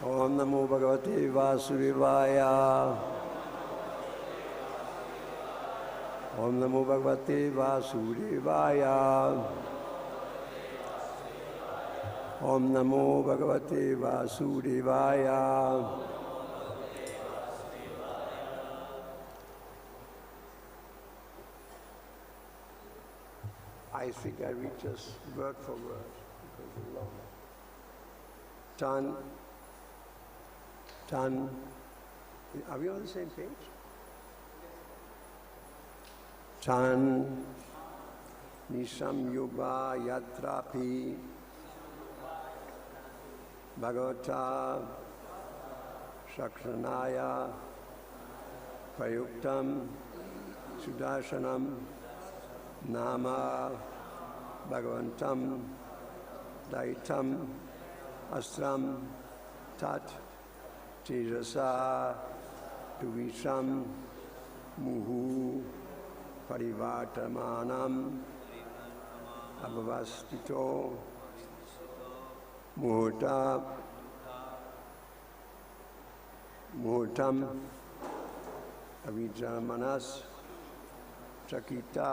Om Namo Bhagavate Vasudevaya. Om Namo Bhagavate Vasudevaya. Om Namo Bhagavate Vasudevaya. I think I read just word for word because it's long. Tan. Are we on the same page? Tan Nisham Yuba Yatrapi Bhagavata Shakranaya Prayuktam Sudarshanam Nama Bhagavantam Daitam Astram Tat Tejasa Tuvisham Muhu Parivartamanam Abhavastito Muhurtam Avijamanas Chakita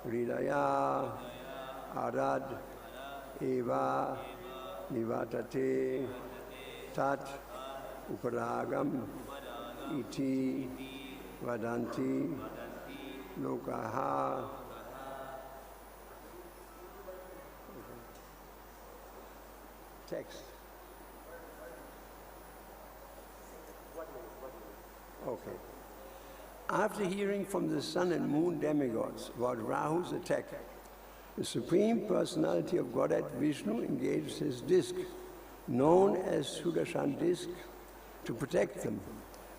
Hridaya Arad Eva Nivatate Tat Uparagam Iti Vadanti Lokaha. Text. Okay. After hearing from the sun and moon demigods about Rahu's attack, the Supreme Personality of Godhead Vishnu engaged his disc, known as Sudarshan disc, to protect them.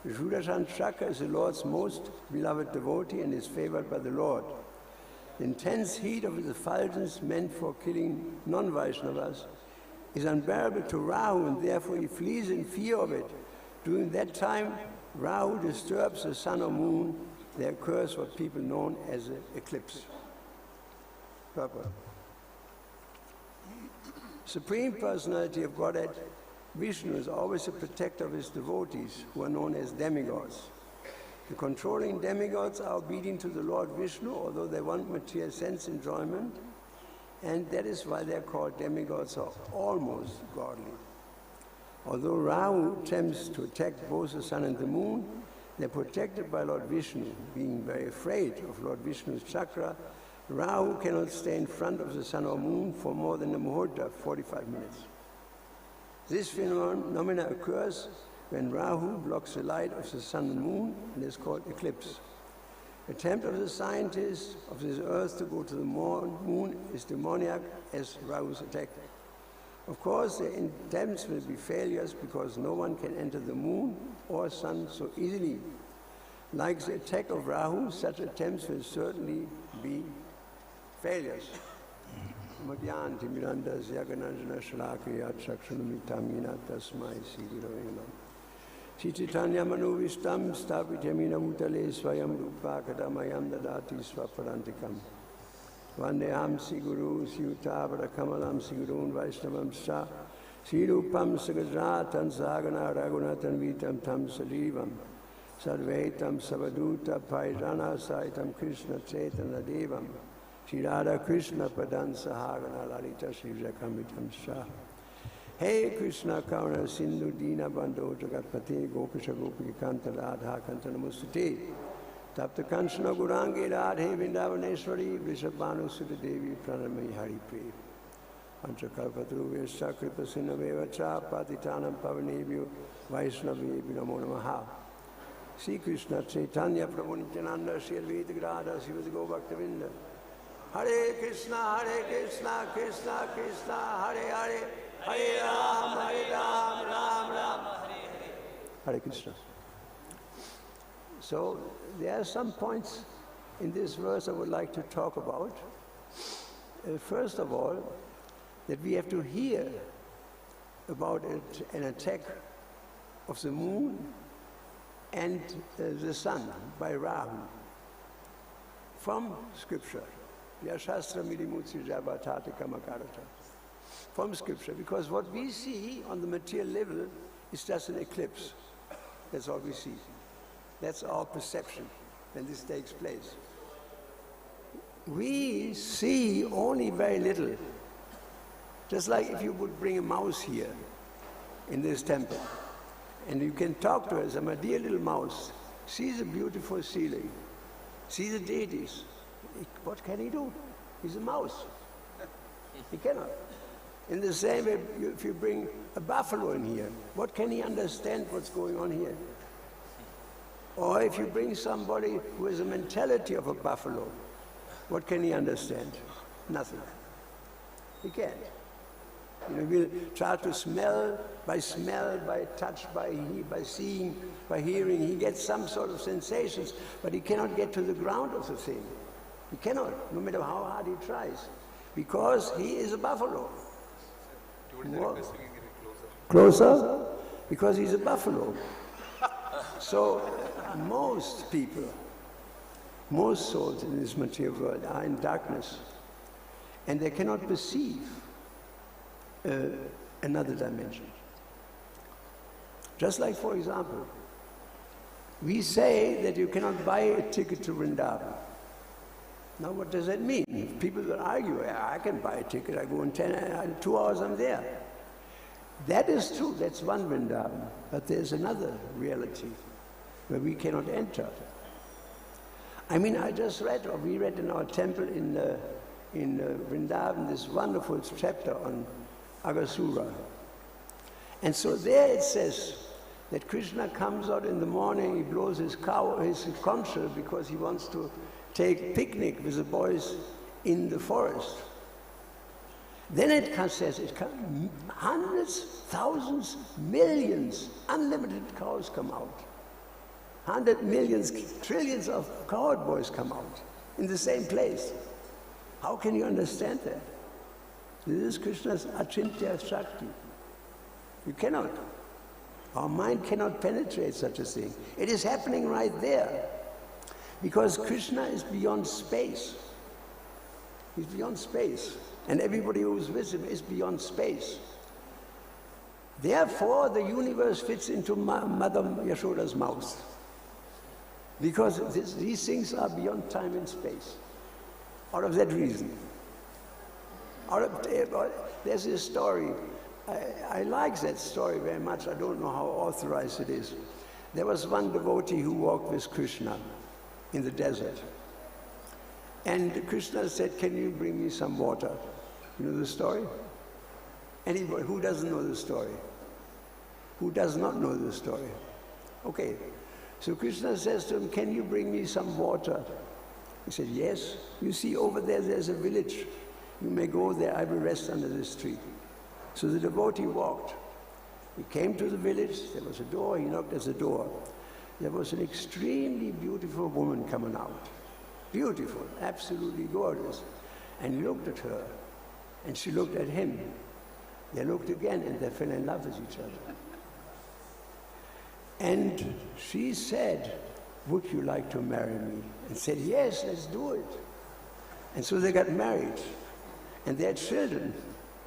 The Sudarshan Chakra is the Lord's most beloved devotee and is favored by the Lord. The intense heat of his effulgence meant for killing non-Vaishnavas is unbearable to Rahu, and therefore he flees in fear of it. During that time, Rahu disturbs the sun or moon. There occurs what people know as an eclipse. Purport. Supreme Personality of Godhead, Vishnu, is always a protector of his devotees, who are known as demigods. The controlling demigods are obedient to the Lord Vishnu, although they want material sense enjoyment, and that is why they are called demigods, or almost godly. Although Rahu attempts to attack both the sun and the moon, they are protected by Lord Vishnu. Being very afraid of Lord Vishnu's chakra, Rahu cannot stay in front of the sun or moon for more than a muhurta, 45 minutes. This phenomenon occurs when Rahu blocks the light of the sun and moon and is called eclipse. Attempt of the scientists of this earth to go to the moon is demoniac as Rahu's attack. Of course, their attempts will be failures because no one can enter the moon or sun so easily. Like the attack of Rahu, such attempts will certainly be failures. Madhyanti Mirandas Yagananjana Shalakriya Chakshanamitamina Tasmai Sigirovinam. Chititanya Manuvishtam Stapitamina Mutale Swayam Rupa Kadamayam Dadati Swaparantikam. Vandeham Siguru Siyutabara Kamalam Sigurun Vaishnavam Sa Sirupam Sagajatan Sagana Ragunatan Vitam Tam Sadivam Sarvetam Savaduta Pairana Saitam Krishna Chaitana Devam Shri Radha Krishna Padan Sahagana Lalita Shivjakamitam Shah. Hey Krishna Kauna Sindhu Dina Bandho Jagatpati Gopasha Gopi Kanta Radha Kanta Namustate Tapta Kanchana Gurangi Radhe Vindavaneshwari Vrishabhanu Sudha Devi Pranami Hari Pre Panchakalpatru Vesha Kripa Sinaveva Cha Patitanam Pavanebhyo Vaishnavi Namo Namaha. Sri Krishna Chaitanya Prabhu Nityananda Sri Advaita Radha Sivas Govaktavinda. Hare Krishna, Krishna Krishna, Hare Hare, Hare Ram, Ram Ram, Hare Hare. Hare Krishna. So there are some points in this verse I would like to talk about. First of all, that we have to hear about an attack of the moon and the sun by Rahu from scripture. Yashastra Milimutsi Jabatati Kamakarata. from scripture, because what we see on the material level is just an eclipse. That's all we see. That's our perception when this takes place. We see only very little. Just like if you would bring a mouse here in this temple, and you can talk to her, say, my dear little mouse, see the beautiful ceiling, see the deities. What can he do? He's a mouse. He cannot. In the same way, if you bring a buffalo in here, what can he understand what's going on here? Or if you bring somebody who has a mentality of a buffalo, what can he understand? Nothing. He can't. You know, we'll try to smell, by touch, by seeing, by hearing. He gets some sort of sensations, but he cannot get to the ground of the thing. He cannot, no matter how hard he tries, because he is a buffalo. Closer? Because he's a buffalo. So most people, most souls in this material world are in darkness, and they cannot perceive another dimension. Just like, for example, we say that you cannot buy a ticket to Vrindavan. Now what does that mean? People will argue, I can buy a ticket, I go in 2 hours I'm there. That is true, that's one Vrindavan, but there's another reality where we cannot enter. I mean, I just read, or we read in our temple in Vrindavan, this wonderful chapter on Aghasura. And so there it says that Krishna comes out in the morning, he blows his conch shell because he wants to take picnic with the boys in the forest. Then it says, hundreds, thousands, millions, unlimited cows come out. 100 millions, trillions of cowboys come out in the same place. How can you understand that? This is Krishna's Achintya Shakti. You cannot. Our mind cannot penetrate such a thing. It is happening right there. Because Krishna is beyond space. He's beyond space. And everybody who is with him is beyond space. Therefore, the universe fits into Mother Yashoda's mouth. Because these things are beyond time and space. Out of that reason. There's this story. I like that story very much. I don't know how authorized it is. There was one devotee who walked with Krishna in the desert. And Krishna said, can you bring me some water? You know the story? Anybody who doesn't know the story? Who does not know the story? Okay. So Krishna says to him, can you bring me some water? He said, yes. You see, over there's a village. You may go there, I will rest under this tree. So the devotee walked. He came to the village, there was a door, he knocked at the door. There was an extremely beautiful woman coming out. Beautiful, absolutely gorgeous. And he looked at her, and she looked at him. They looked again, and they fell in love with each other. And she said, would you like to marry me? And said, yes, let's do it. And so they got married, and they had children.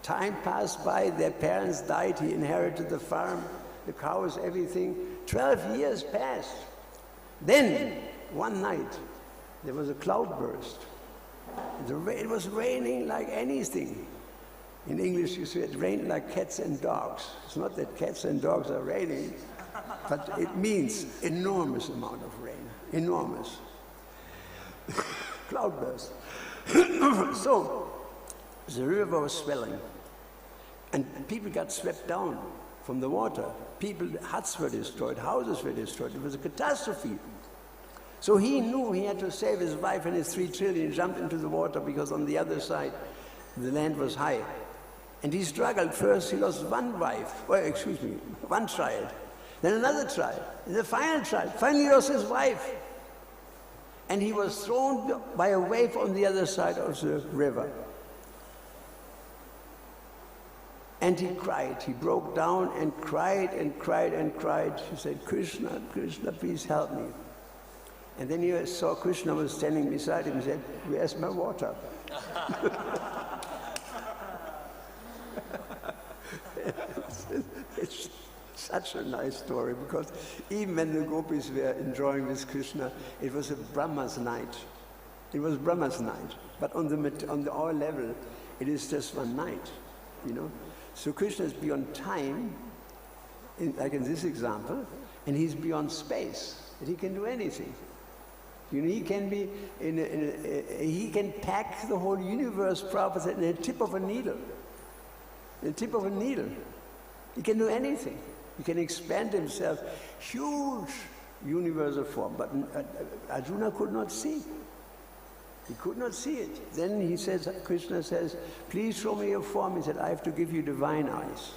Time passed by, their parents died, he inherited the farm, the cows, everything. 12 years passed. Then, one night, there was a cloudburst. It was raining like anything. In English, you say it rained like cats and dogs. It's not that cats and dogs are raining, but it means enormous amount of rain. Enormous. Cloudburst. So, the river was swelling. And people got swept down from the water. Huts were destroyed, houses were destroyed. It was a catastrophe. So he knew he had to save his wife and his 3 children, jumped into the water because on the other side the land was high. And he struggled. First he lost one child, then another child, and the final child. Finally he lost his wife. And he was thrown by a wave on the other side of the river. And he cried. He broke down and cried and cried and cried. He said, Krishna, Krishna, please help me. And then he saw Krishna was standing beside him and said, where's my water? It's such a nice story, because even when the gopis were enjoying with Krishna, it was a Brahma's night. It was Brahma's night. But on our level, it is just one night, you know. So Krishna is beyond time, like in this example, and he's beyond space. And he can do anything. You know, he can be he can pack the whole universe, Prabhupada said, in the tip of a needle. In the tip of a needle. He can do anything. He can expand himself, huge universal form. But Arjuna could not see. He could not see it. Then he says, Krishna says, please show me your form. He said, I have to give you divine eyes.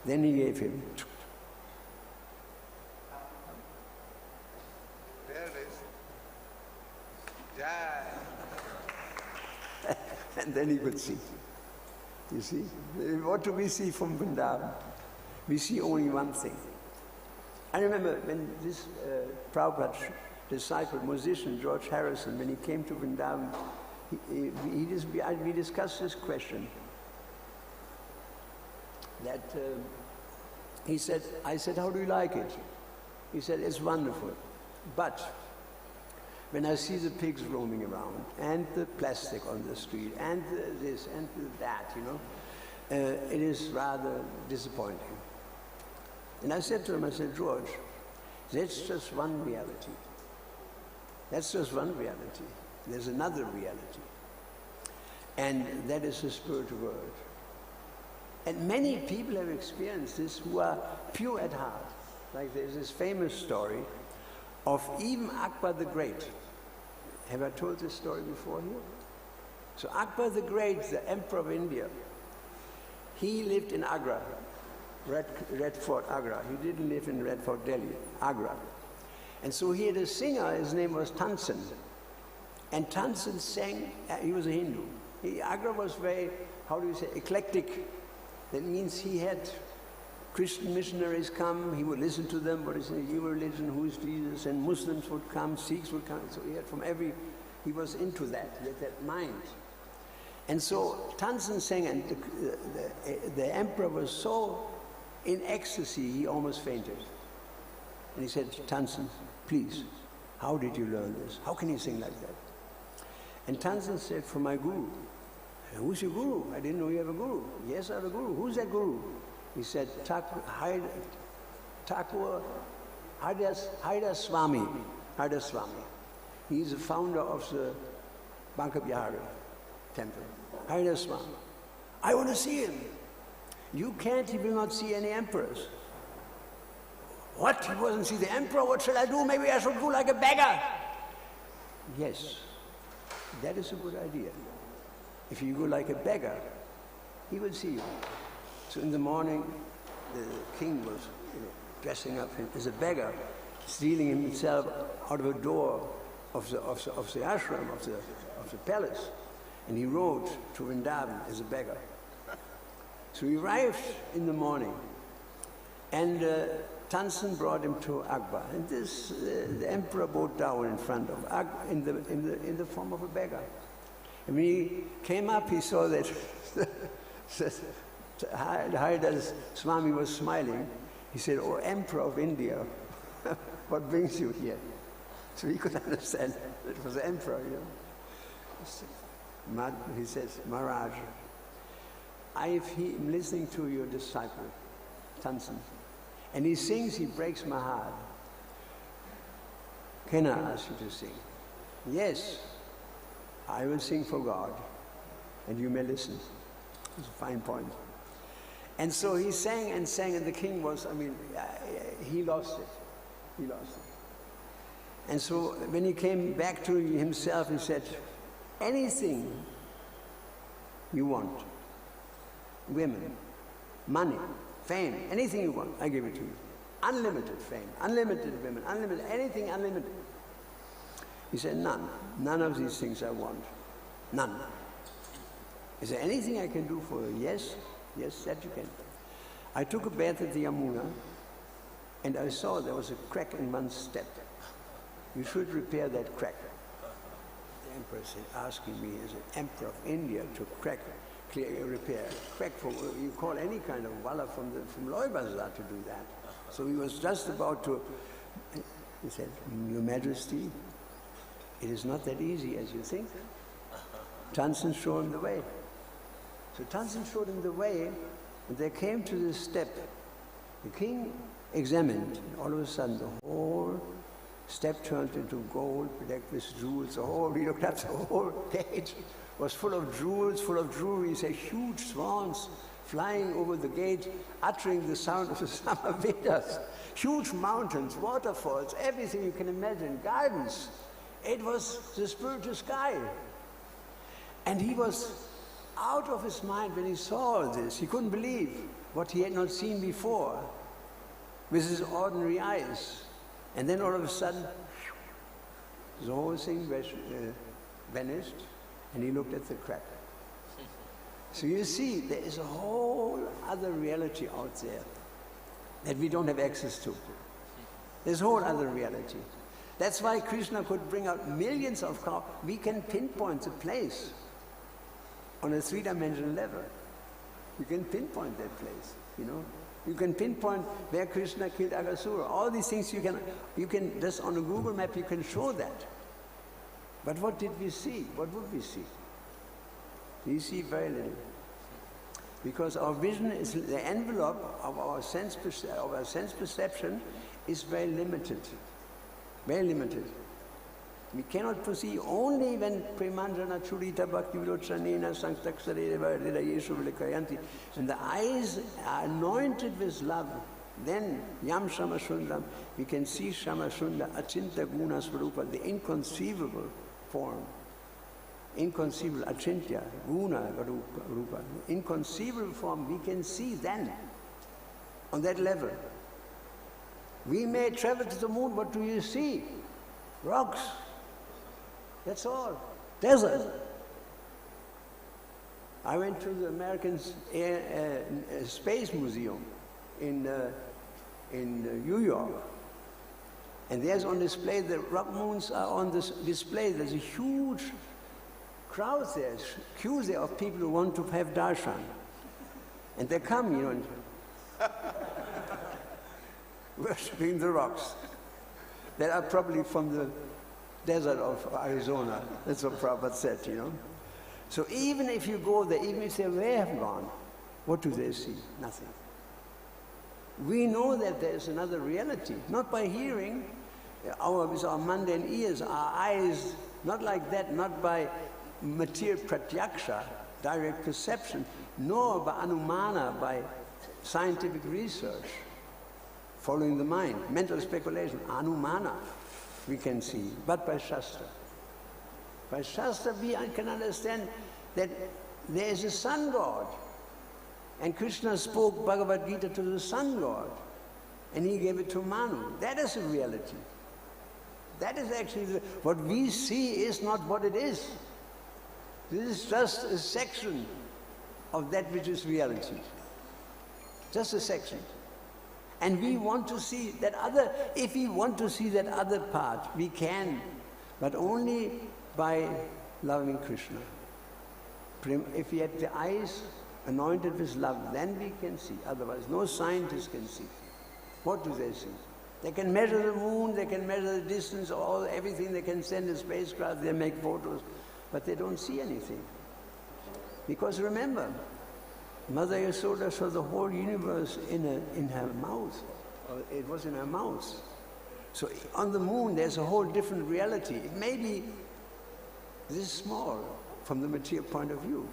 Then he gave him. There it is. Jai. And then he could see. You see? What do we see from Vrindavan? We see only one thing. I remember when this Prabhupada's disciple, musician, George Harrison, when he came to Vrindavan, we discussed this question. That I said, how do you like it? He said, it's wonderful. But when I see the pigs roaming around, and the plastic on the street, and this, and that, you know, it is rather disappointing. And I said to him, I said, George, that's just one reality. That's just one reality. There's another reality. And that is the spiritual world. And many people have experienced this who are pure at heart. Like there's this famous story of even Akbar the Great. Have I told this story before here? So Akbar the Great, the Emperor of India, he lived in Agra. Red Fort, Agra. He didn't live in Red Fort, Delhi, Agra. And so he had a singer, his name was Tansen. And Tansen sang, he was a Hindu. Agra was very, how do you say, eclectic. That means he had Christian missionaries come, he would listen to them, what is your religion, who is Jesus, and Muslims would come, Sikhs would come. So he had from he was into that, he had that mind. And so Tansen sang, and the emperor was so in ecstasy, he almost fainted. And he said, Tansen, please, how did you learn this? How can you sing like that? And Tansen said, from my guru. Who's your guru? I didn't know you have a guru. Yes, I have a guru. Who's that guru? He said, Hare Swami. Hare Swami. He's the founder of the Bankabihari temple. Hare Swami. I want to see him. You can't, he will not see any emperors. What? He doesn't see the emperor? What shall I do? Maybe I should go like a beggar. Yes, that is a good idea. If you go like a beggar, he will see you. So in the morning, the king was dressing up as a beggar, stealing himself out of a door of the ashram, of the palace. And he rode to Vrindavan as a beggar. So he arrived in the morning, and Tansen brought him to Akbar. And this, the emperor bowed down in front of Akbar in the form of a beggar. And when he came up, he saw that Hare Swami was smiling. He said, "Oh, Emperor of India, what brings you here?" So he could understand that it was the emperor, you know. He says, "Maharaj, I'm listening to your disciple, Tansen, and he sings, he breaks my heart. Can I ask you to sing?" "Yes, I will sing for God, and you may listen." It's a fine point. And so he sang and sang, and the king was, he lost it. He lost it. And so when he came back to himself, he said, "Anything you want, women, money, fame, anything you want, I give it to you. Unlimited fame, unlimited women, unlimited, anything unlimited." He said, none of these things I want, none. Is there anything I can do for you? Yes, that you can. I took a bath at the Yamuna, and I saw there was a crack in one step. You should repair that crack. The emperor said, asking me as an emperor of India to repair. You call any kind of walla from Loy Bazaar to do that. So he was just about to, he said, Your Majesty, it is not that easy as you think. Tansen showed him the way. So Tansen showed him the way, and they came to this step. The king examined, and all of a sudden the whole step turned into gold, bedecked with jewels. He looked up, the whole gate was full of jewels, full of jewelry. Say huge swans flying over the gate, uttering the sound of the summer Vedas. Huge mountains, waterfalls, everything you can imagine, gardens. It was the spiritual sky. And he was out of his mind when he saw all this. He couldn't believe what he had not seen before with his ordinary eyes. And then all of a sudden, the whole thing vanished, and he looked at the crack. So you see, there is a whole other reality out there that we don't have access to. There's a whole other reality. That's why Krishna could bring out millions of cows. We can pinpoint the place on a three-dimensional level. You can pinpoint that place, you know. You can pinpoint where Krishna killed Agasura. All these things you can, just on a Google map, you can show that. But what did we see? What would we see? We see very little. Because our vision is, the envelope of our sense perception is very limited. Very limited. We cannot perceive only when Premanjana Churita Bhakti Vilochanena Sanktaksareva Lila Yeshu Vilikayanti. When the eyes are anointed with love, then Yam Shamashundam, we can see Shamashunda Achinta Guna Swarupa, the inconceivable form. Inconceivable Achintya, Guna Rupa. Inconceivable form we can see then, on that level. We may travel to the moon, what do you see? Rocks. That's all. Desert. I went to the American Space Museum in New York. And there's on display, the rock moons are on this display. There's a huge crowd there, queues there of people who want to have darshan. And they come, you know, worshipping the rocks. They are probably from the desert of Arizona. That's what Prabhupada said, you know. So even if you go there, even if they may have gone, what do they see? Nothing. We know that there is another reality, not by hearing, with our mundane ears, our eyes, not like that, not by material pratyaksha, direct perception, nor by anumana, by scientific research, following the mind, mental speculation, anumana, we can see, but by Shastra. By Shastra we can understand that there is a sun god. And Krishna spoke Bhagavad Gita to the sun god. And he gave it to Manu. That is a reality. That is actually, what we see is not what it is. This is just a section of that which is reality. Just a section. And we want to see that other, if we want to see that other part, we can, but only by loving Krishna. If we have the eyes anointed with love, then we can see. Otherwise, no scientist can see. What do they see? They can measure the moon, they can measure the distance, everything, they can send a spacecraft, they make photos, but they don't see anything. Because remember, Mother Yasoda saw the whole universe in her mouth. It was in her mouth. So on the moon, there's a whole different reality. It may be this small from the material point of view,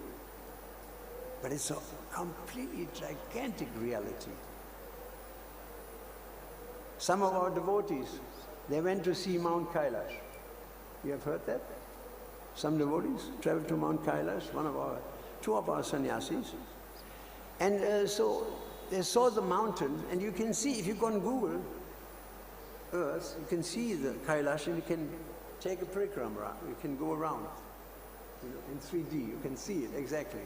but it's a completely gigantic reality. Some of our devotees, they went to see Mount Kailash. You have heard that? Some devotees traveled to Mount Kailash, two of our sannyasis. And so they saw the mountain, and you can see, if you go on Google Earth, you can see the Kailash, and you can take a parikrama, you can go around, you know, in 3D, you can see it exactly.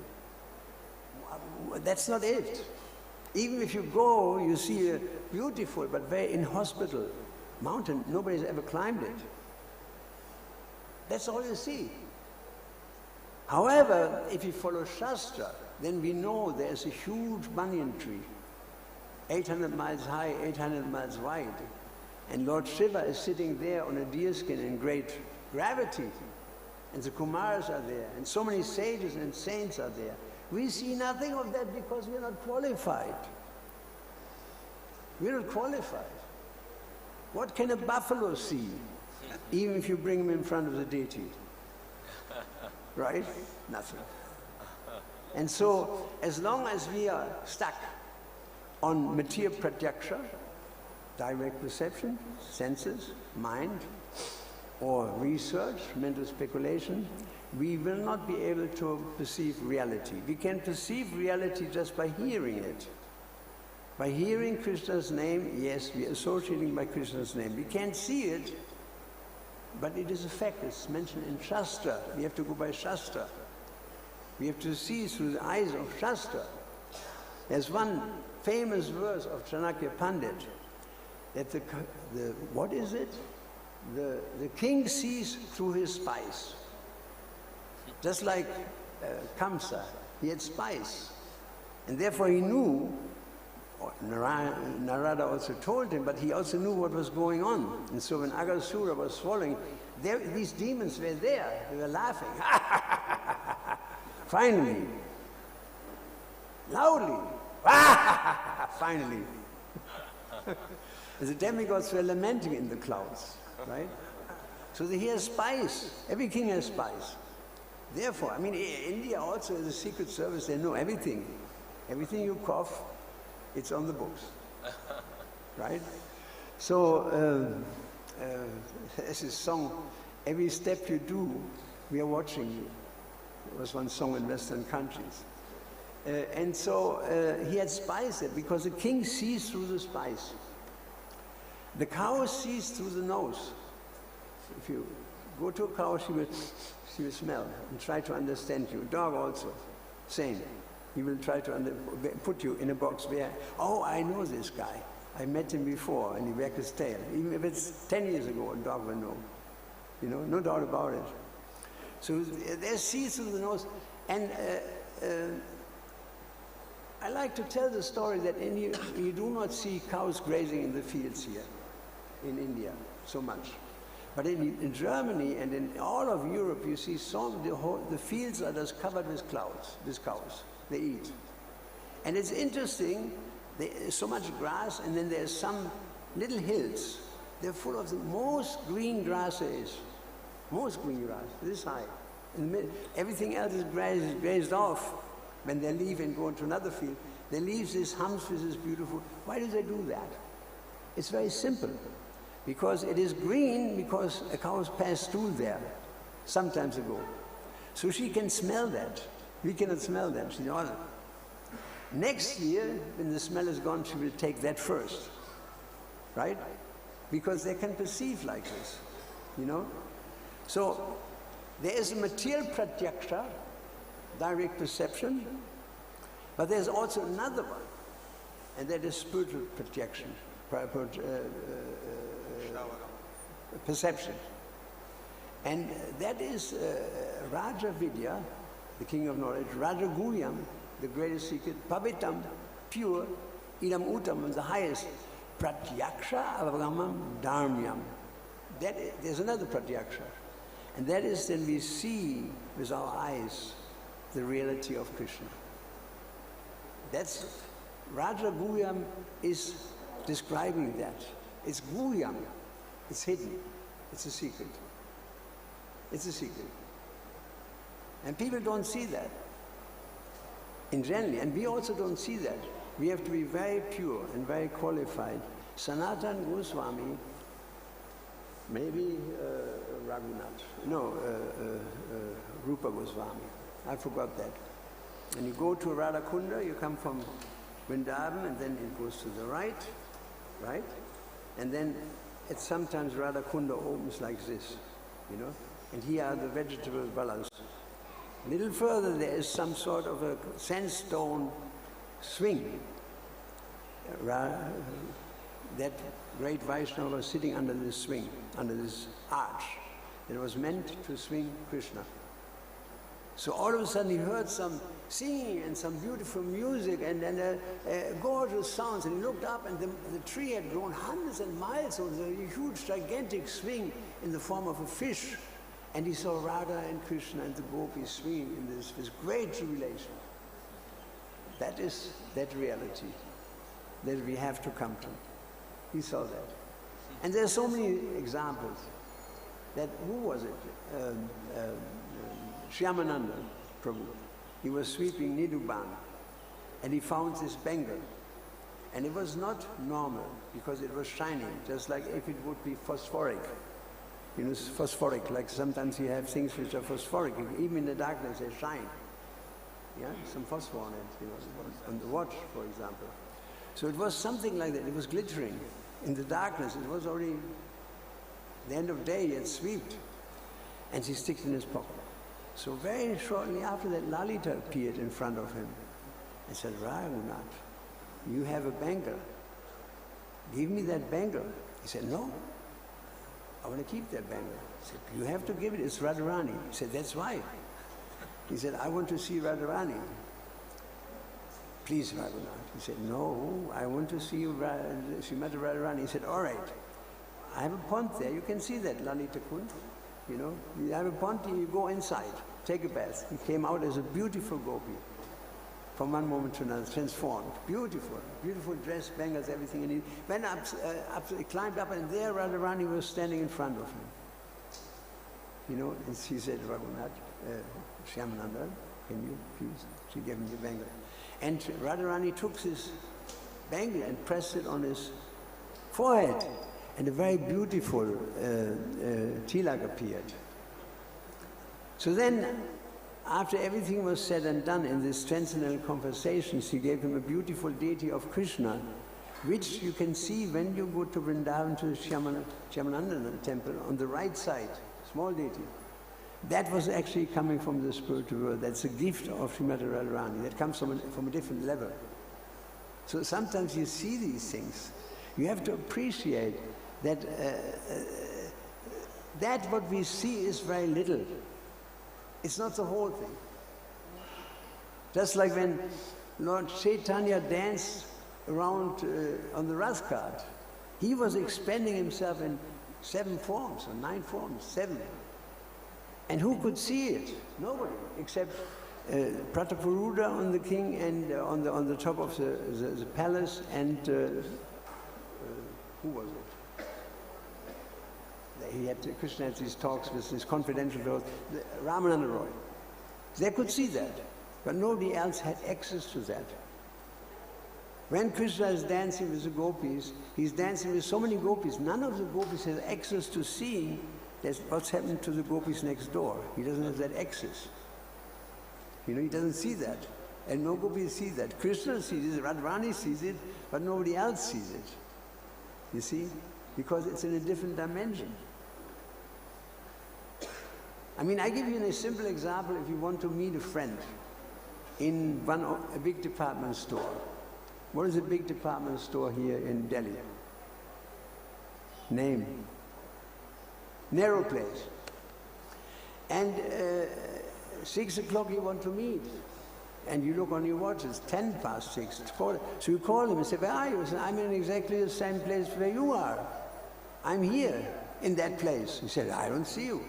That's not it. Even if you go, you see a beautiful but very inhospitable mountain. Nobody's ever climbed it. That's all you see. However, if you follow Shastra, then we know there's a huge banyan tree, 800 miles high, 800 miles wide. And Lord Shiva is sitting there on a deerskin in great gravity. And the Kumaras are there, and so many sages and saints are there. We see nothing of that because we're not qualified. We're not qualified. What can a buffalo see, even if you bring him in front of the deity? Right? Nothing. And so, as long as we are stuck on material pratyaksha, direct perception, senses, mind, or research, mental speculation, we will not be able to perceive reality. We can perceive reality just by hearing it. By hearing Krishna's name, yes, we are associating by Krishna's name. We can't see it, but it is a fact. It's mentioned in Shastra. We have to go by Shastra. We have to see through the eyes of Shastra. There's one famous verse of Chanakya Pandit, that what is it? The king sees through his spies. Just like Kamsa, he had spies. And therefore he knew, Narada also told him, but he also knew what was going on. And so when Aghasura was swallowing, these demons were there, they were laughing. Finally, loudly, finally. The demigods were lamenting in the clouds, right? So he has spies. Every king has spies. Therefore, I mean, India also is a secret service. They know everything. Everything you cough, it's on the books, right? So there's a song, every step you do, we are watching you. There was one song in Western countries. And so he had spies there because the king sees through the spies. The cow sees through the nose. If you go to a cow, she will smell and try to understand you. Dog also, same. He will try to put you in a box where, oh, I know this guy. I met him before, and he wagged his tail. Even if it's 10 years ago, a dog will know. You know, no doubt about it. So there's seeds through the nose. And I like to tell the story that you do not see cows grazing in the fields here in India so much. But in Germany and in all of Europe, you see the fields are just covered with cows. They eat. And it's interesting, there's so much grass, and then there's some little hills. They're full of the most green grass there is. Most green grass, this high. Everything else is grazed off. When they leave and go into another field, they leave this humps with this beautiful. Why do they do that? It's very simple. Because it is green, because a cow passed through there some times ago. So she can smell that. We cannot smell that. She knows it. Next year, when the smell is gone, she will take that first. Right? Because they can perceive like this. You know? So, there is a material pratyaksha, direct perception, but there's also another one, and that is spiritual pratyaksha, perception. And that is Raja Vidya, the king of knowledge, Raja Guhyam, the greatest secret, Pavitam, pure, Idam Uttam, the highest, Pratyaksha Avramam Dharmyam. There's another pratyaksha. And that is then we see with our eyes the reality of Krishna. That's, Raja Guhyam is describing that. It's Guhyam. It's hidden. It's a secret. It's a secret. And people don't see that. In general, and we also don't see that. We have to be very pure and very qualified. Sanatan Goswami, maybe Rupa Goswami. I forgot that. When you go to Radha Kunda, you come from Vrindavan, and then it goes to the right? And then sometimes Radha Kunda opens like this, you know? And here are the vegetable balance. A little further there is some sort of a sandstone swing. That great Vaishnava was sitting under this swing, under this arch. It was meant to swing Krishna. So all of a sudden he heard some singing and some beautiful music and gorgeous sounds. And he looked up and the tree had grown hundreds of miles. So there was a huge, gigantic swing in the form of a fish. And he saw Radha and Krishna and the gopis swinging in this great jubilation. That is that reality that we have to come to. He saw that. And there are so many examples. That, who was it? Shyamananda Prabhu. He was sweeping Nidhuban and he found this bangle. And it was not normal because it was shining, just like if it would be phosphoric. You know, phosphoric, like sometimes you have things which are phosphoric, even in the darkness they shine. Yeah, some phosphor on it, you know, on the watch, for example. So it was something like that, it was glittering. In the darkness, it was already the end of day, he had swept. And he sticks it in his pocket. So very shortly after that, Lalita appeared in front of him and said, Raghunath, you have a bangle. Give me that bangle. He said, no, I want to keep that bangle. He said, you have to give it, it's Radharani. He said, that's why. He said, I want to see Radharani. Please, Raghunath. He said, no, I want to see you, Srimati Radharani. He said, all right, I have a pond there, you can see that, Lalita Kund. You know, you have a pond, you go inside, take a bath. He came out as a beautiful gopi. From one moment to another, transformed. Beautiful, beautiful dress, bangles, everything. And he went up, he climbed up, and there Radharani was standing in front of him. You know, and she said, Raghunath, Shyamananda, can you please? She gave him the bangle. And Radharani took this bangle and pressed it on his forehead. And a very beautiful tilak appeared. So then, after everything was said and done in this transcendental conversation, she gave him a beautiful deity of Krishna, which you can see when you go to Vrindavan to the Shyamananda temple on the right side, small deity. That was actually coming from the spiritual world. That's a gift of Srimati Radharani. That comes from a different level. So sometimes you see these things. You have to appreciate that that what we see is very little. It's not the whole thing. Just like when Lord Chaitanya danced around on the Rath cart, he was expanding himself in 7 forms, or 9 forms, 7. And who could see it? Nobody, except Prataparuda on the king and on the top of the palace, and who was it? Krishna had these talks with his confidential talks, Ramananda Roy. They could see that, but nobody else had access to that. When Krishna is dancing with the gopis, he's dancing with so many gopis. None of the gopis has access to seeing what's happened to the gopis next door. He doesn't have that access. You know, he doesn't see that. And no gopis see that. Krishna sees it, Radharani sees it, but nobody else sees it. You see? Because it's in a different dimension. I mean, I give you a simple example. If you want to meet a friend in a big department store. What is a big department store here in Delhi? Name. Narrow place. And 6 o'clock you want to meet. And you look on your watch, it's 6:10. So you call him and say, where are you? He said, I'm in exactly the same place where you are. I'm here, in that place. He said, I don't see you.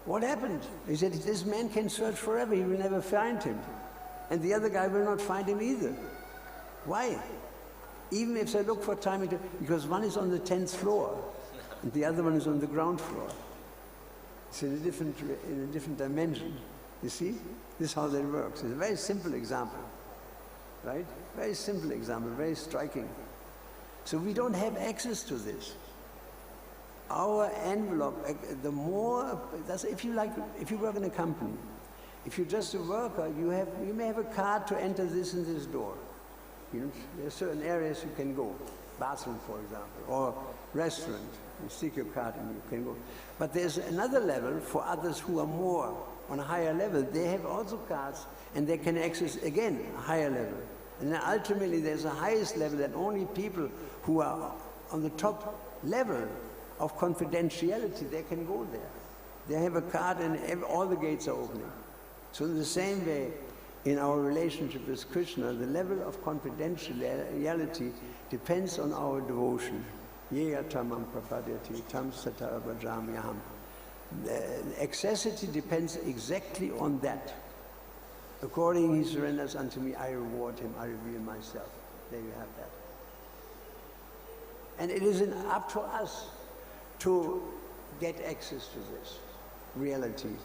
What happened? He said, this man can search forever, he will never find him. And the other guy will not find him either. Why? Even if they look for time, because one is on the 10th floor, and the other one is on the ground floor. It's in a different dimension. You see? This is how that works. It's a very simple example, right? Very simple example, very striking. So we don't have access to this. Our envelope, the more, that's if you work in a company, if you're just a worker, you may have a card to enter this and this door. You know, there are certain areas you can go, bathroom, for example, or restaurant. You stick your card and you can go. But there's another level for others who are more on a higher level. They have also cards and they can access, again, a higher level. And then ultimately there's a highest level that only people who are on the top level of confidentiality, they can go there. They have a card and all the gates are opening. So in the same way, in our relationship with Krishna, the level of confidentiality depends on our devotion. Yega tamam prapadyati tam satara bhajamyaham. Excessity depends exactly on that. According he surrenders unto me, I reward him, I reveal myself. There you have that. And it is up to us to get access to this reality.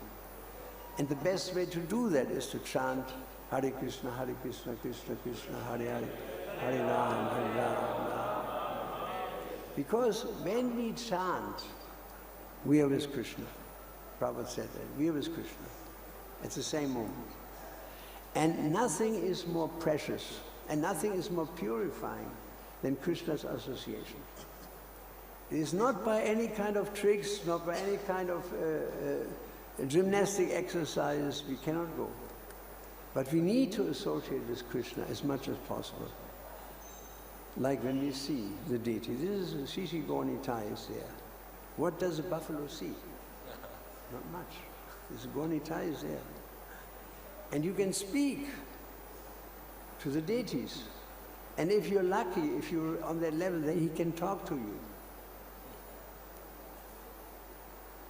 And the best way to do that is to chant Hare Krishna, Krishna Krishna, Hare Hare, Hare Ram, Hare Ram. Because when we chant, we are with Krishna. Prabhu said that, we are with Krishna. It's the same moment. And nothing is more precious and nothing is more purifying than Krishna's association. It is not by any kind of tricks, not by any kind of gymnastic exercises, we cannot go. But we need to associate with Krishna as much as possible. Like when we see the deity. This is Shishi Gornitai is there. What does a buffalo see? Not much. This Gornitai is there. And you can speak to the deities. And if you're lucky, if you're on that level, then he can talk to you.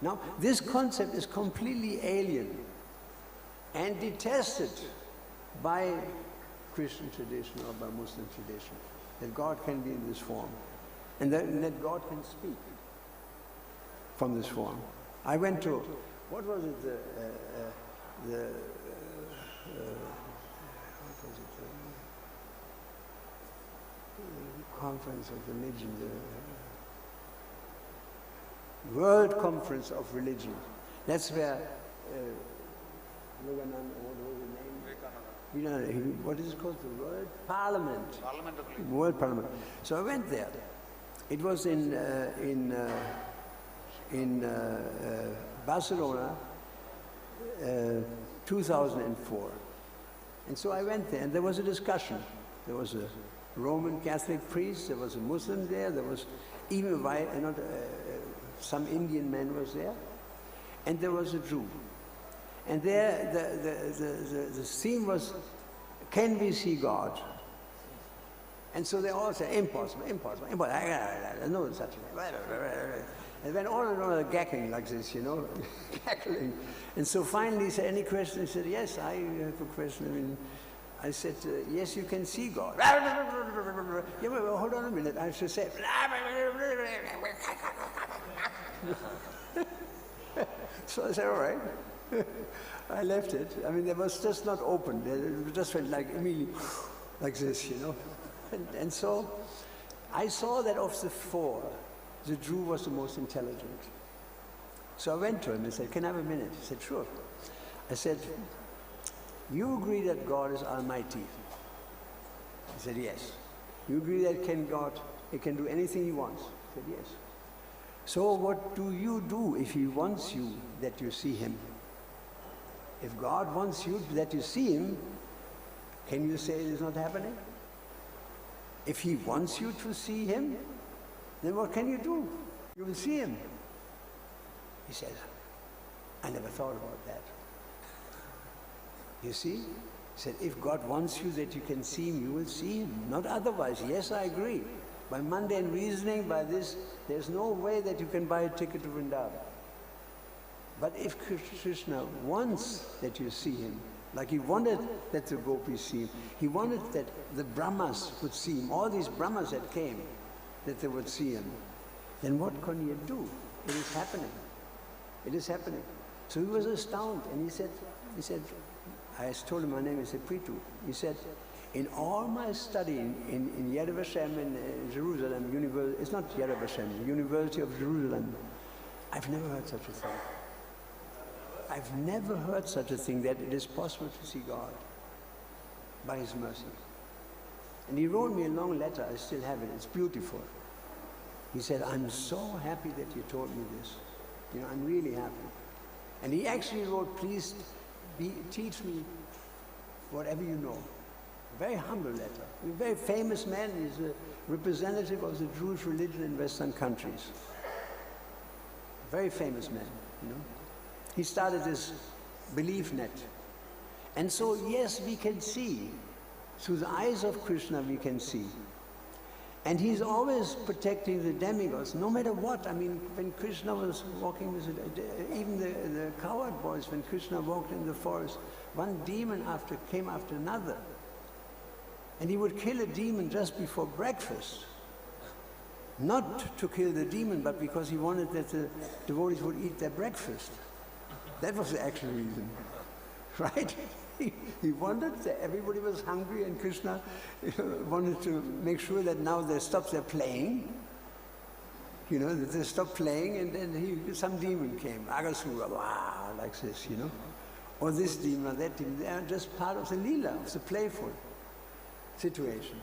Now, this concept is completely alien and detested by Christian tradition or by Muslim tradition, that God can be in this form, and that God can speak from this form. I went to, what was it, what was it, the conference of religion, the World Conference of Religion. That's where, what is it called? The World Parliament. World Parliament. So I went there. It was in Barcelona, 2004. And so I went there, and there was a discussion. There was a Roman Catholic priest, there was a Muslim there, there was even some Indian man was there, and there was a Jew. And there the theme was, can we see God? And so they all said, impossible, impossible, impossible. No such thing. And went on and on, gagging like this, cackling. And so finally he said, any question? He said, yes, I have a question. I said, yes, you can see God. Yeah, well, hold on a minute. I should say, so I said, all right. I left it. I mean, it was just not open. It just went like immediately, like this, And so I saw that of the four, the Jew was the most intelligent. So I went to him and said, can I have a minute? He said, sure. I said, you agree that God is almighty? He said, yes. You agree that God can do anything he wants? He said, yes. So what do you do if he wants you that you see him? If God wants you that you see him, can you say it is not happening? If he wants you to see him, then what can you do? You will see him. He said, I never thought about that. You see? He said, if God wants you that you can see him, you will see him. Not otherwise. Yes, I agree. By mundane reasoning, by this, there's no way that you can buy a ticket to Vrindavan. But if Krishna wants that you see him, like he wanted that the gopis see him, he wanted that the Brahmas would see him, all these Brahmas that came, that they would see him, then what can you do? It is happening. It is happening. So he was astounded, and he said, I told him my name, he said, Prithu. He said, in all my study in Yad Vashem in Jerusalem, it's not Yad Vashem, University of Jerusalem, I've never heard such a thing. I've never heard such a thing, that it is possible to see God by his mercy. And he wrote me a long letter, I still have it, it's beautiful. He said, I'm so happy that you told me this. I'm really happy. And he actually wrote, please teach me whatever you know. A very humble letter. He's a very famous man. He's a representative of the Jewish religion in Western countries. A very famous man, He started this belief net. And so, yes, we can see. Through the eyes of Krishna we can see. And he's always protecting the demigods, no matter what. I mean, when Krishna was walking with even the coward boys, when Krishna walked in the forest, one demon came after another. And he would kill a demon just before breakfast. Not to kill the demon, but because he wanted that the devotees would eat their breakfast. That was the actual reason, right? He wanted that everybody was hungry, and Krishna wanted to make sure that now they stop their playing. You know, that they stopped playing, and then some demon came, Agasura, wow, like this, you know. Or this demon or that demon. They are just part of the lila, of the playful situation.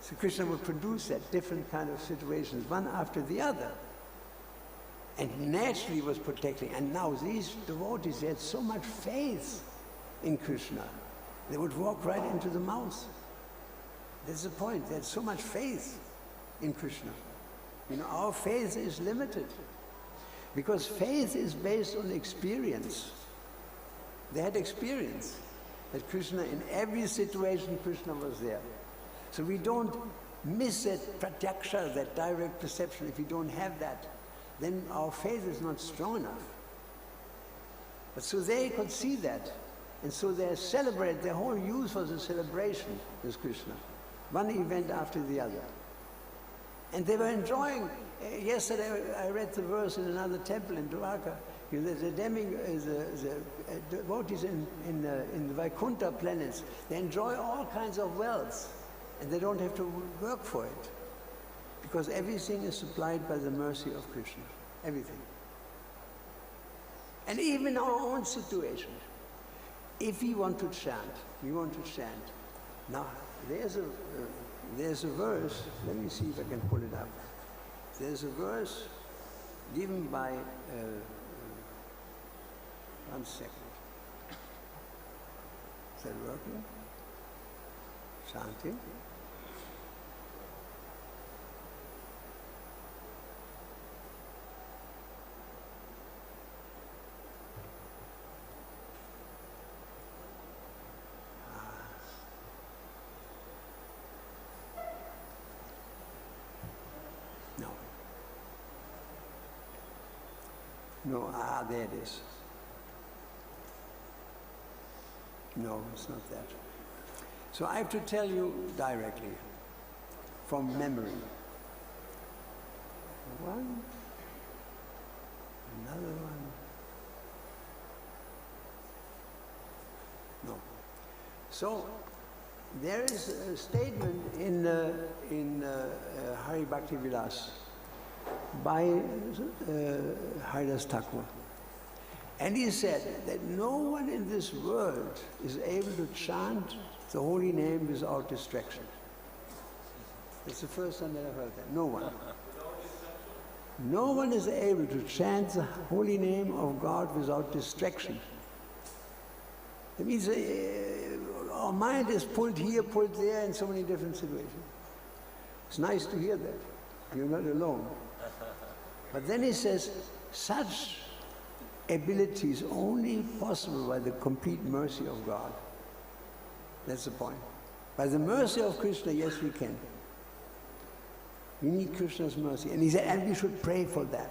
So Krishna would produce that different kind of situations, one after the other. And he naturally was protecting. And now these devotees, they had so much faith in Krishna. They would walk right into the mouth. That's the point. They had so much faith in Krishna. You know, our faith is limited. Because faith is based on experience. They had experience that Krishna, in every situation, Krishna was there. So we don't miss that pratyaksha, that direct perception. If we don't have that, then our faith is not strong enough. But so they could see that. And so they celebrate, their whole youth was a celebration with Krishna. One event after the other. And they were enjoying. Yesterday I read the verse in another temple in Dwarka. You know, the devotees in the Vaikuntha planets, they enjoy all kinds of wealth. And they don't have to work for it. Because everything is supplied by the mercy of Krishna. Everything. And even our own situation. If we want to chant, we want to chant. Now, there's a verse, let me see if I can pull it up. There's a verse given by, one second. Is that working? Shanti? No, there it is. No, it's not that. So I have to tell you directly, from memory. One, another one. No. So there is a statement in Hari Bhakti Vilas by Haridas Thakur. And he said that no one in this world is able to chant the holy name without distraction. It's the first time that I've heard that. No one. No one is able to chant the holy name of God without distraction. That means our mind is pulled here, pulled there in so many different situations. It's nice to hear that. You're not alone. But then he says, such ability is only possible by the complete mercy of God. That's the point. By the mercy of Krishna, yes, we can. We need Krishna's mercy. And he said, and we should pray for that.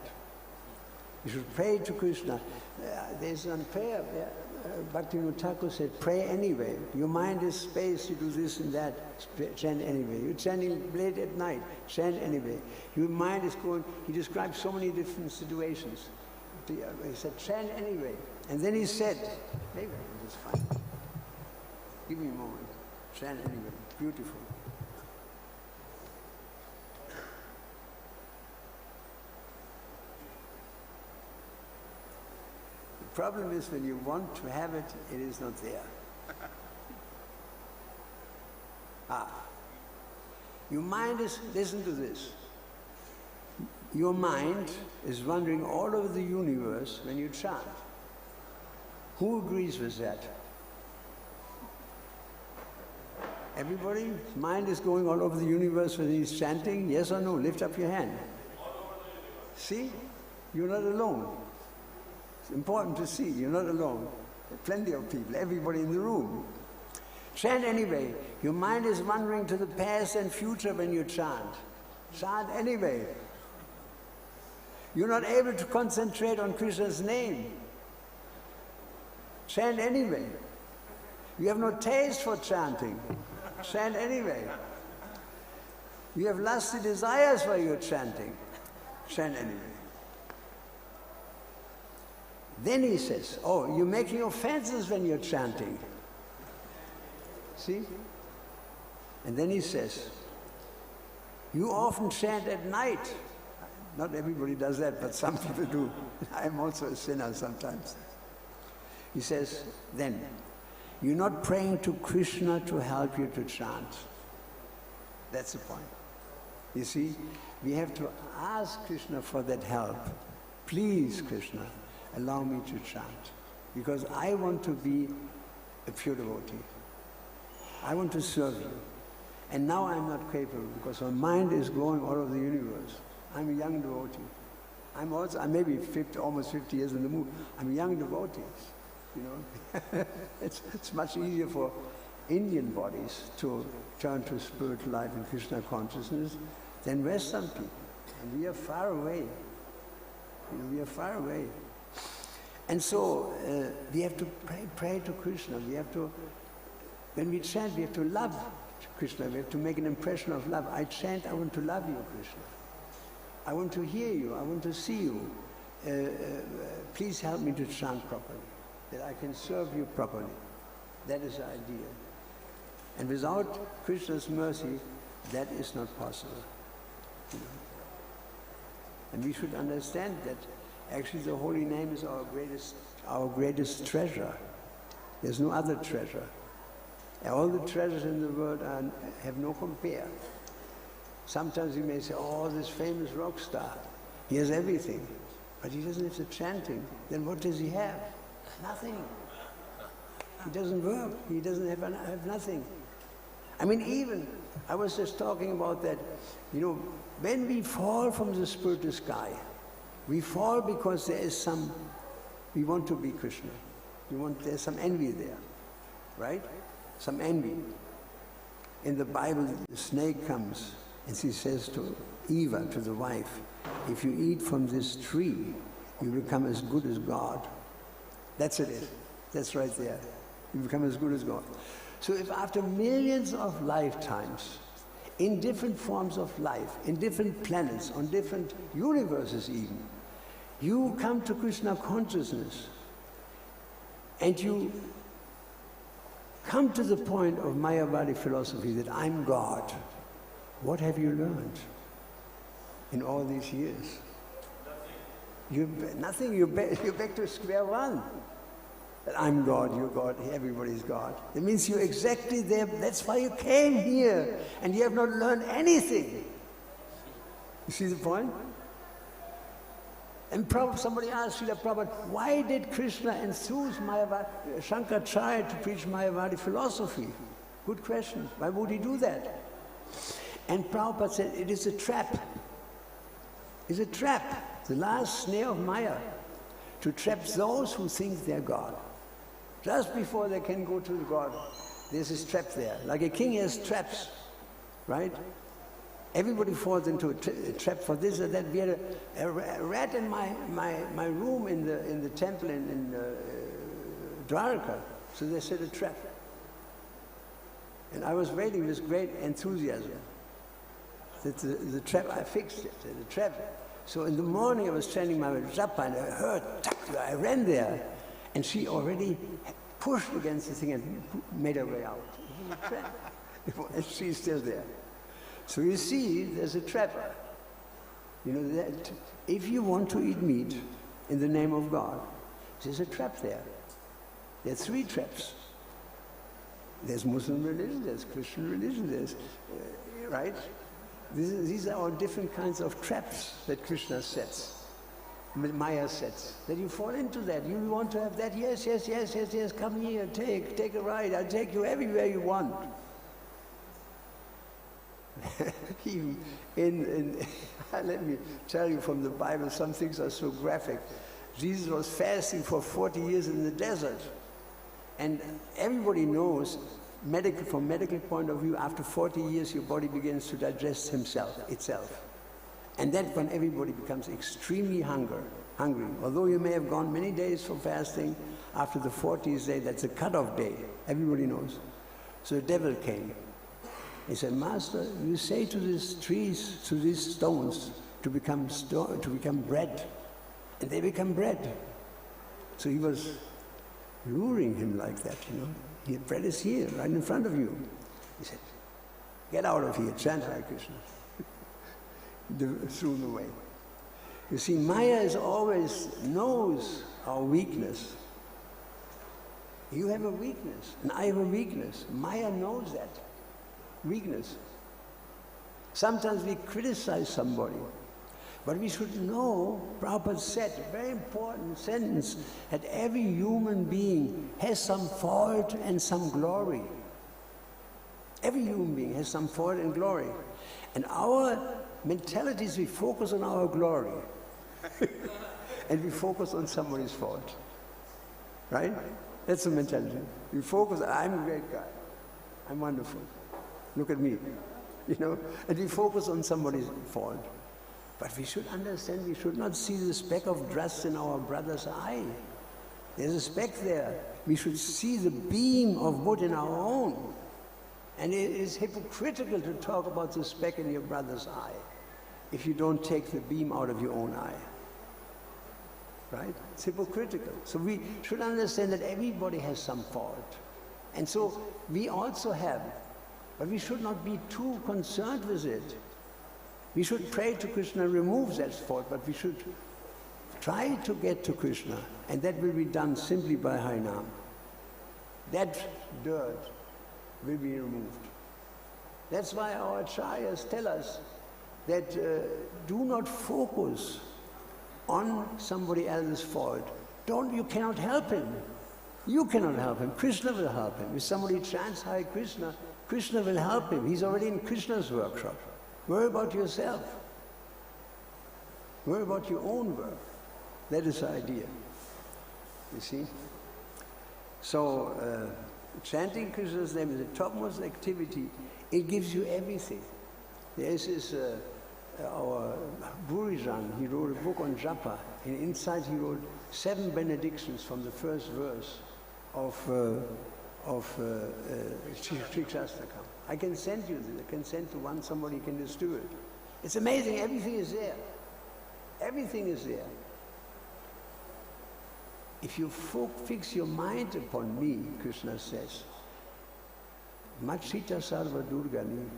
We should pray to Krishna. There's one prayer, Bhaktivinoda Thakur said, pray anyway. Your mind is space, you do this and that, chant anyway. You're chanting late at night, chant anyway. Your mind is going, he described so many different situations. He said, chant anyway. And then he said, maybe it's fine. Give me a moment. Chant anyway. Beautiful. The problem is when you want to have it, it is not there. Your mind is, listen to this. Your mind is wandering all over the universe when you chant. Who agrees with that? Everybody? Mind is going all over the universe when he's chanting? Yes or no? Lift up your hand. See? You're not alone. It's important to see. You're not alone. Plenty of people, everybody in the room. Chant anyway. Your mind is wandering to the past and future when you chant. Chant anyway. You're not able to concentrate on Krishna's name. Chant anyway. You have no taste for chanting. Chant anyway. You have lusty desires while you're chanting. Chant anyway. Then he says, oh, you're making offenses when you're chanting. See? And then he says, you often chant at night. Not everybody does that, but some people do. I'm also a sinner sometimes. He says, then, you're not praying to Krishna to help you to chant. That's the point. You see, we have to ask Krishna for that help. Please, Krishna, allow me to chant. Because I want to be a pure devotee. I want to serve you. And now I'm not capable because my mind is going all over the universe. I'm a young devotee. I may be almost 50 years in the mood. I'm a young devotee. You know, it's much easier for Indian bodies to turn to spiritual life and Krishna consciousness than Western people. And we are far away. You know, we are far away. And so we have to pray to Krishna. We have to, when we chant, we have to love Krishna. We have to make an impression of love. I chant, I want to love you, Krishna. I want to hear you. I want to see you. Please help me to chant properly, that I can serve you properly. That is the idea. And without Krishna's mercy, that is not possible. You know? And we should understand that actually the holy name is our greatest treasure. There's no other treasure. All the treasures in the world have no compare. Sometimes you may say, oh, this famous rock star, he has everything, but he doesn't have the chanting. Then what does he have? Nothing. He doesn't work. He doesn't have nothing. I mean, even, I was just talking about that, you know, when we fall from the spiritual sky, we fall because there is we want to be Krishna. There's some envy there, right? Some envy. In the Bible, the snake comes and she says to Eva, to the wife, if you eat from this tree, you become as good as God. That's it. That's right there. You become as good as God. So if after millions of lifetimes, in different forms of life, in different planets, on different universes even, you come to Krishna consciousness and you come to the point of Mayavadi philosophy that I'm God, what have you learned in all these years? Nothing. You're back to square one. That I'm God, you're God, everybody's God. It means you're exactly there. That's why you came here. And you have not learned anything. You see the point? And somebody asked Srila Prabhupada, why did Krishna enthuse Shankaracharya to preach Mayavadi philosophy? Good question. Why would he do that? And Prabhupada said, it is a trap. It's a trap. The last snare of Maya. To trap those who think they're God. Just before they can go to God, there's this trap there. Like a king has traps, right? Everybody falls into a trap for this or that. We had a rat in my room in the temple in Dwarka, so they set a trap. And I was waiting with great enthusiasm. That the trap, I fixed it, the trap. So in the morning I was chanting my japa and I heard, I ran there. And she already pushed against the thing and made her way out. And she's still there. So you see, there's a trap. You know, that if you want to eat meat in the name of God, there's a trap there. There are three traps. There's Muslim religion, there's Christian religion, there's, right? These are all different kinds of traps that Krishna sets. Maya sets, that you fall into that. You want to have that, yes, come here, take a ride, I'll take you everywhere you want. Let me tell you from the Bible, some things are so graphic. Jesus was fasting for 40 years in the desert. And everybody knows, from medical point of view, after 40 years your body begins to digest itself. And that when everybody becomes extremely hungry. Although you may have gone many days for fasting, after the 40th day, that's a cutoff day. Everybody knows. So the devil came. He said, Master, you say to these trees, to these stones, to become bread. And they become bread. So he was luring him like that, you know. The bread is here, right in front of you. He said, get out of here, chant Hare Krishna. Threw him away. You see, Maya always knows our weakness. You have a weakness, and I have a weakness. Maya knows that weakness. Sometimes we criticize somebody, but we should know, Prabhupada said, a very important sentence, that every human being has some fault and some glory. Every human being has some fault and glory. And our mentality is we focus on our glory. And we focus on somebody's fault. Right? That's the mentality. We focus, I'm a great guy. I'm wonderful. Look at me. You know? And we focus on somebody's fault. But we should understand, we should not see the speck of dust in our brother's eye. There's a speck there. We should see the beam of wood in our own. And it is hypocritical to talk about the speck in your brother's eye if you don't take the beam out of your own eye. Right? It's hypocritical. So we should understand that everybody has some fault. And so we also have, but we should not be too concerned with it. We should pray to Krishna remove that fault, but we should try to get to Krishna, and that will be done simply by Harinam. That dirt will be removed. That's why our acharyas tell us that do not focus on somebody else's fault. You cannot help him. You cannot help him. Krishna will help him. If somebody chants Hare Krishna, Krishna will help him. He's already in Krishna's workshop. Worry about yourself. Worry about your own work. That is the idea. You see? So, chanting Krishna's name is the topmost activity. It gives you everything. There is this, our Gurijan, he wrote a book on japa, and inside he wrote 7 benedictions from the first verse of Shikshastakam. I can send you this. I can send to one, somebody can just do it. It's amazing, everything is there. Everything is there. If you fix your mind upon me, Krishna says, Machita Sarva Durgani,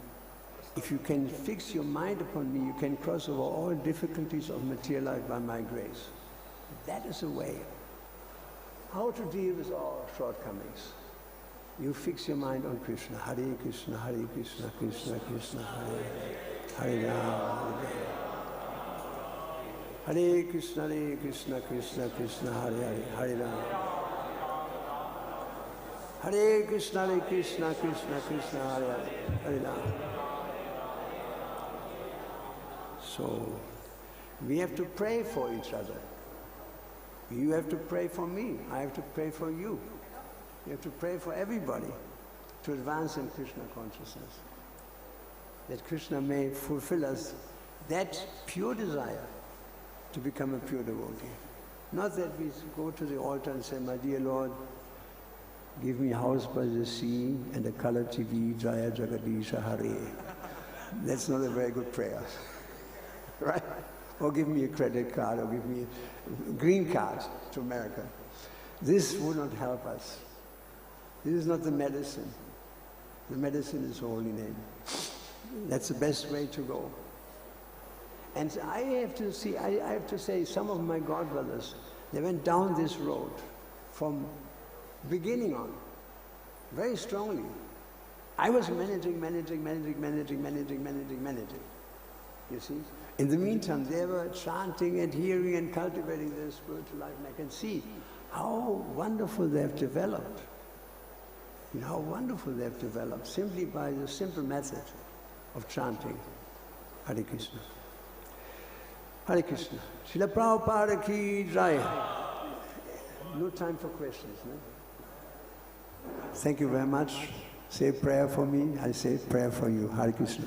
if you can fix your mind upon me, you can cross over all difficulties of material life by my grace. That is the way. How to deal with all shortcomings. You fix your mind on Krishna. Hare Krishna, Krishna Krishna, Hare Hare Rama, Hare Krishna, Krishna Krishna, Hare Hare, Hare Rama. Hare Krishna, Krishna Krishna, Hare Hare, Hare Rama. So, we have to pray for each other. You have to pray for me. I have to pray for you. You have to pray for everybody to advance in Krishna consciousness. That Krishna may fulfill us that pure desire to become a pure devotee. Not that we go to the altar and say, my dear Lord, give me a house by the sea and a color TV, Jaya Jagadisha Hare. That's not a very good prayer. Right? Or give me a credit card, or give me a green card to America. This would not help us. This is not the medicine. The medicine is holy name. That's the best way to go. And I have to say, some of my godbrothers, they went down this road from beginning on, very strongly. I was managing. You see? In the meantime, they were chanting and hearing and cultivating their spiritual life, and I can see how wonderful they have developed. You know, how wonderful they have developed simply by the simple method of chanting Hare Krishna. Hare Krishna. Srila Prabhupada ki jai. No time for questions, no? Thank you very much. Say a prayer for me, I say a prayer for you. Hare Krishna.